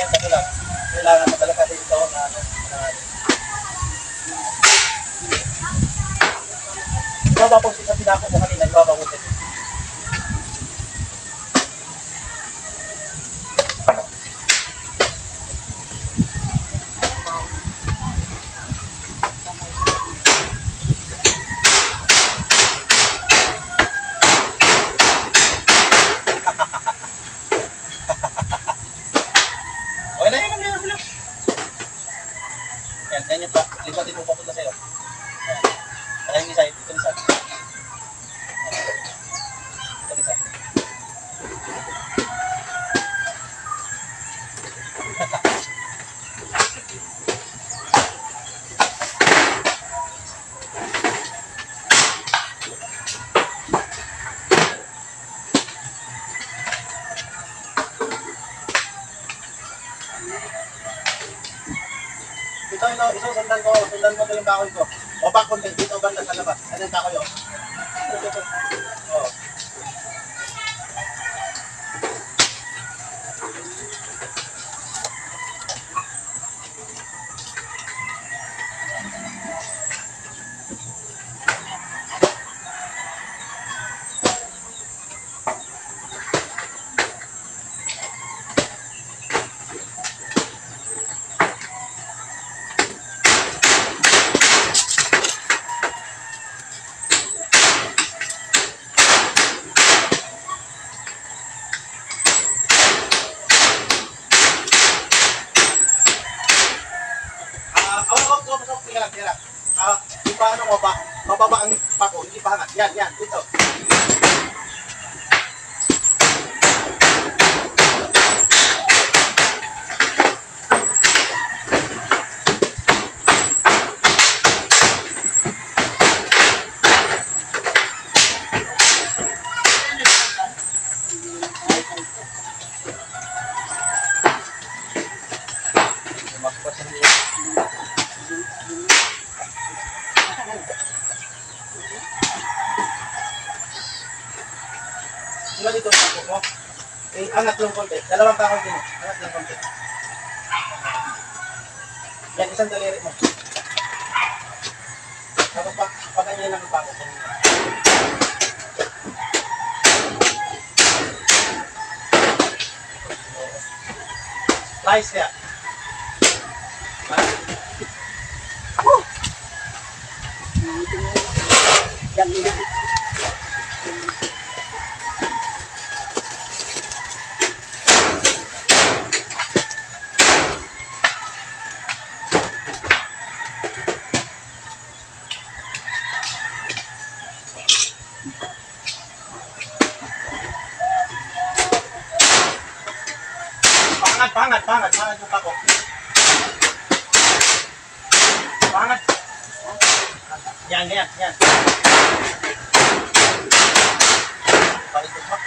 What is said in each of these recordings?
Kasi lang, kailangan mo talaga dito na ibaba po sa pinako mo kanina, ibaba po dito. Okay na yun, bilang. Yan, ganyan pa. Lipatin mo papunta sa'yo. Yan. Saka yung isa, ito isa. Ito isa. Ito, sundan mo ito yung kakoy ko. O back konti, dito banda sa labas. Ano yung kakoy o? Oo. Di pa ano mo ba? Mababa ang pako, hindi pa hangat. Yan, dito. Sila dito ang pako mo. Angat lang konti. Dalawang kahoy din mo. Angat lang konti. Yan, isang daliri mo. Tapos paganyan lang ang pako. Nice kaya. Yan, yan. Pangat yung pako. Pangat. Yan. Palikot mo.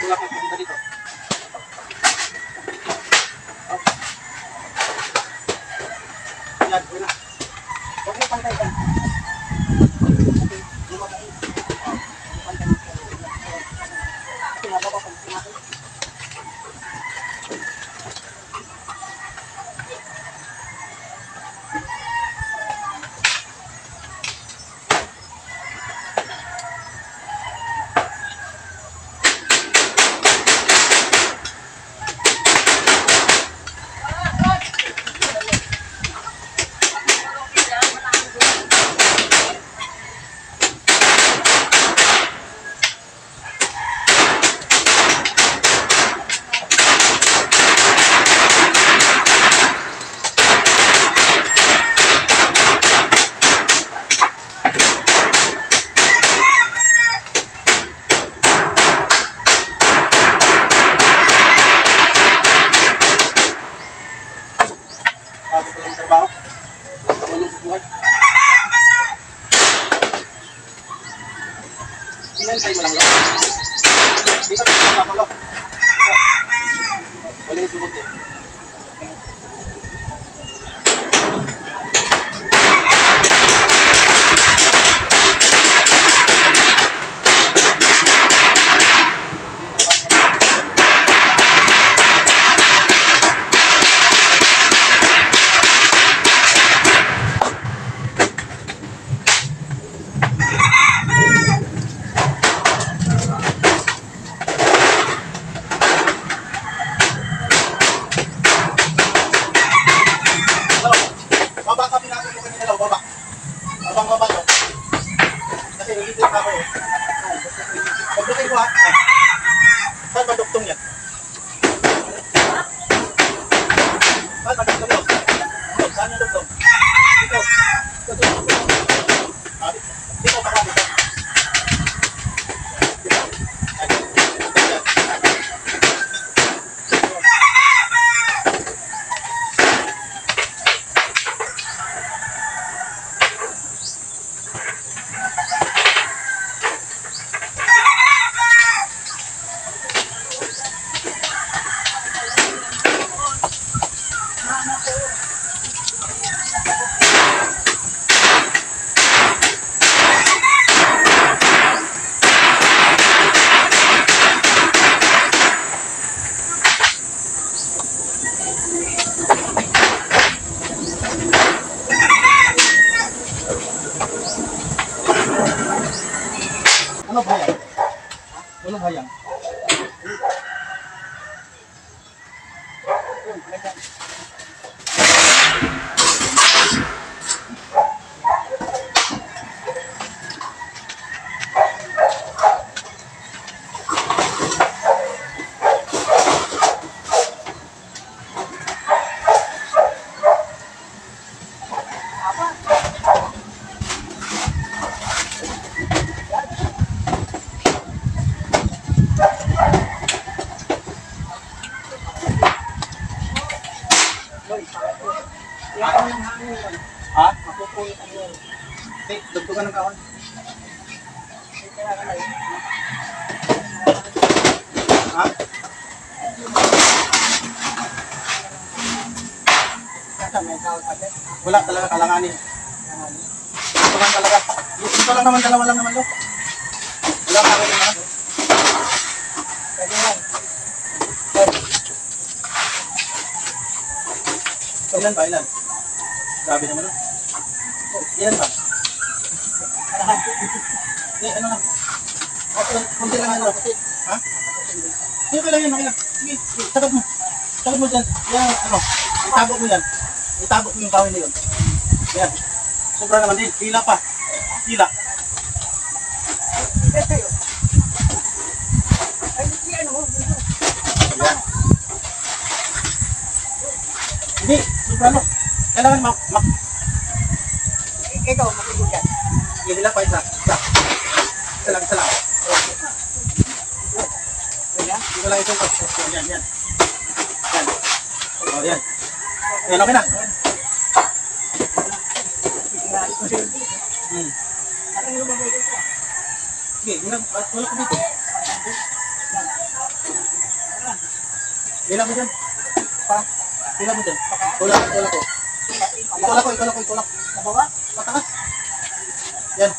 Tulak mo punta dito. Huwag mo pantay ka. Inantay mo lang yun. Dito, dito, Balik yung buti. Baba ka pinapin ko kanina daw, baba. Baba to. Kasi nilito yung ako eh. Pagbukin ko ha. Saan ba duktong yan? Saan ba duktong yun? Saan yung duktong? Dito. Dito baka dito. Ano ba yan? Ano ba yan? Ha? Mapupulit ang yun. Hindi, dugtugan ng kawan. Ha? Wala talaga kalanganin. Dugtugan talaga. Dito lang naman, dalawa lang naman lo. Wala ka rin naman. Pwede lang. Ilan ba? Ilan? Grabe naman. Ilan ba? Hindi, ano lang. Kunti lang ano. Ha? Hindi, okay lang yan. Okay lang. Sige, takot mo. Takot mo dyan. Yan, ano. Itabok mo yan. Itabok mo yung kawin na yun. Yan. Sobra naman din. Pila pa. Pila. Yan. Hindi, sobra no. Kailangan ikaw, makikita yan. Hila pa isa. Isa lang. Ito lang ito. Yan. Yan. O, yan. Yan, okay na. Sige, wala ko dito. Hila mo dyan. Hila mo dyan. Tulak ko. Itulak. Nabawa? Patakas. Yan.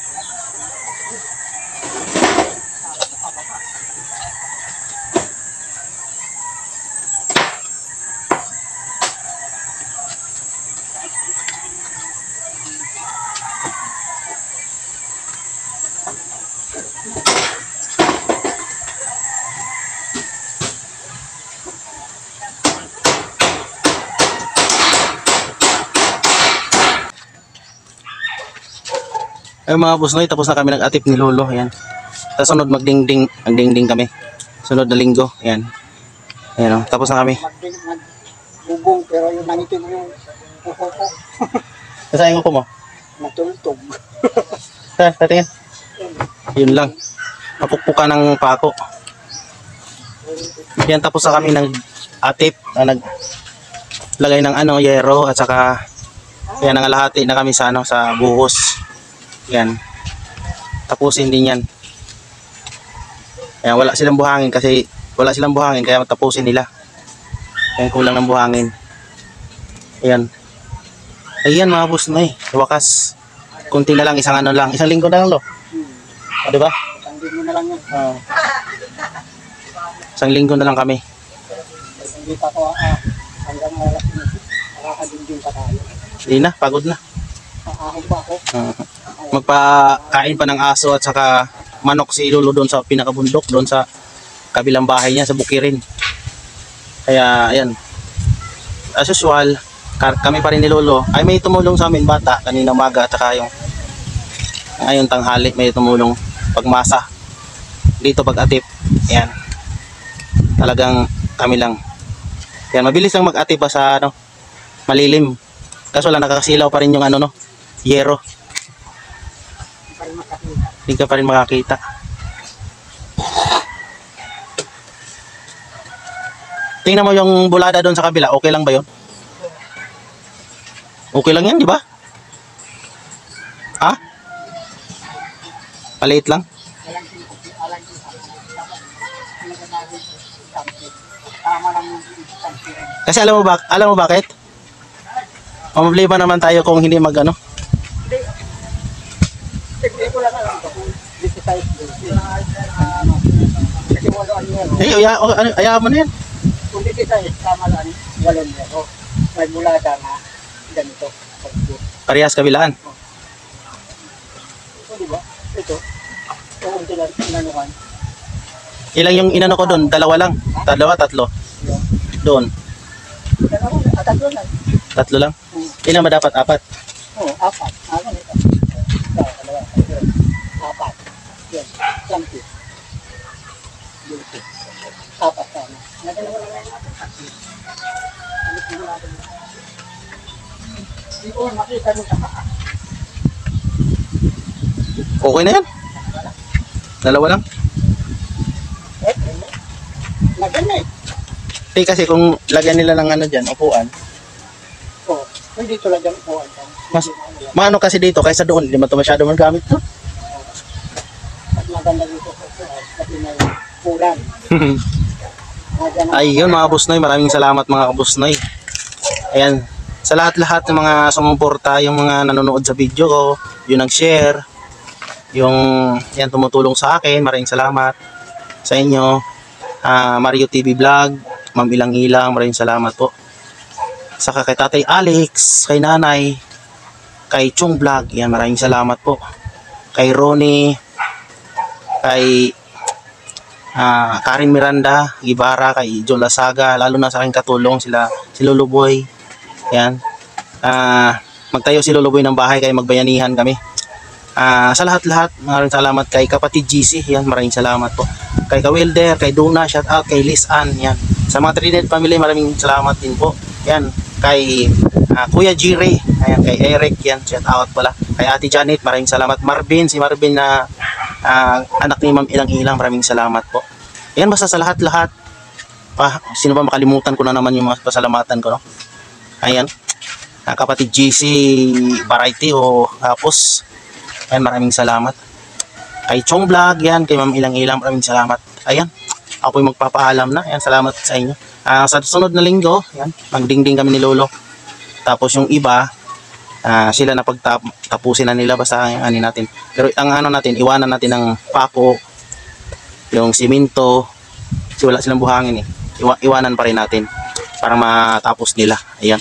Ay mga boss, noy, tapos na kami nag-atip ni Lolo, ayan. Tapos sunod magdingding, ang dingding kami. Sunod na linggo, ayan. Ayan o, tapos na kami. Magbubong, pero yung nangitin mo yung kuko ko. Nasaan yung kuko mo? Matultog. Tingin. Yun lang. Napukpuka ng pako. Ayan, tapos na kami nag-atip, naglagay ng yero, at saka ayan, nangalahati na kami sa sa buhos. Yan. Tapusin din yan. Ayan, wala silang buhangin kaya tapusin nila. Ayan, kulang ng buhangin. Ayan. Ayan mga boss na sa wakas. Kunti na lang, isang linggo na lang lo. O, diba? Isang linggo na lang yun. Isang linggo na lang kami. Hindi pa ako hanggang oras na. Nakakadinggin pa tayo. Hindi na, pagod na. Ahon pa ako. Magpakain pa ng aso at saka manok si Lolo doon sa pinakabundok, doon sa kabilang bahay niya sa Bukirin. Kaya ayan, as usual, kami pa rin ni Lolo ay may tumulong sa amin bata kanina umaga at saka yung ngayon tanghali may tumulong pagmasa dito pag-atip. Ayan, talagang kami lang. Ayan, mabilis lang mag-atip pa sa malilim, kaso lang nakakasilaw pa rin yung yero. Hindi ka pa rin makakita. Tingnan mo yung bulada doon sa kabila, okay lang ba yun? Okay lang yan, di ba? Ha? Maliit lang? Kasi alam mo bakit? Mamabli pa naman tayo kung hindi mag Hindi ko lang alam kung dito tayo. Kasi wala ano yan. ayaw mo na yan. Kung dito tayo, tama lang, walon niya. May bulada na ganito. Parehas kabilaan. Ito, di ba? Ito. Ito, unti lang, inanuhan. Ilang yung inano ko doon? Dalawa lang? Dalawa, tatlo? Doon? Tatlo lang. Tatlo lang? Ilan ba dapat? Apat? Oo, apat. Ano nito? Dalawa, apat. Yan, sampi. Dito. Apat sana. Nagalawa lang natin. Hindi ko makita nyo sa paa. Okay na yan? Dalawa lang? Nagana eh. Kasi kung lagyan nila ng dyan, upuan, Oo. Hindi ito lang dyan po. mas maano kasi dito kaysa doon, hindi man ito masyado magamit to. At maganda dito sa kasi may ulan. Ayun mga busnoy, maraming salamat mga kabusnoy. Ayan, sa lahat-lahat ng mga sumuporta, yung mga nanonood sa video ko, yung nag-share, yung yan tumutulong sa akin, maraming salamat sa inyo. Mario TV Vlog, Ma'am Ilang-Ilang, maraming salamat po. Saka kay Tatay Alex, kay Nanay, kay Chung Vlog, yan maraming salamat po. Kay Ronnie, kay Karin Miranda, Gibara, kay Joe Lasaga, lalo na sa aking katulong si Lolo Boy. Yan. Magtayo si Lolo Boy ng bahay kaya magbayanihan kami. Sa lahat-lahat, maraming salamat kay kapatid GC, yan maraming salamat po. Kay Kawilder, kay Duna, shout out kay Liz Ann, yan. Sa mga Trinidad family, maraming salamat din po. Yan, kay Kuya Jire, ayan, kay Eric, yan, shout out pala. Kay Ate Janet, maraming salamat. Marvin, si Marvin na anak ni Ma'am Ilang-Ilang, maraming salamat po. Yan, basta sa lahat-lahat. Sino ba makalimutan ko na naman yung mga pasalamatan ko, no? Ayan, kapatid GC Variety o Hapos, ayan, maraming salamat. Kay Chong Vlog, yan, kay Ma'am Ilang-Ilang, maraming salamat. Ayan, ako yung magpapaalam na. Ayan, salamat sa inyo. Sa susunod na linggo, yan, magdingding kami ni Lolo. Tapos yung iba, sila na pagtapusin na nila basta ano natin. Pero ang natin, iwanan natin ng pako, yung simento, kasi wala silang buhangin eh. Iwanan pa rin natin para matapos nila. Ayan.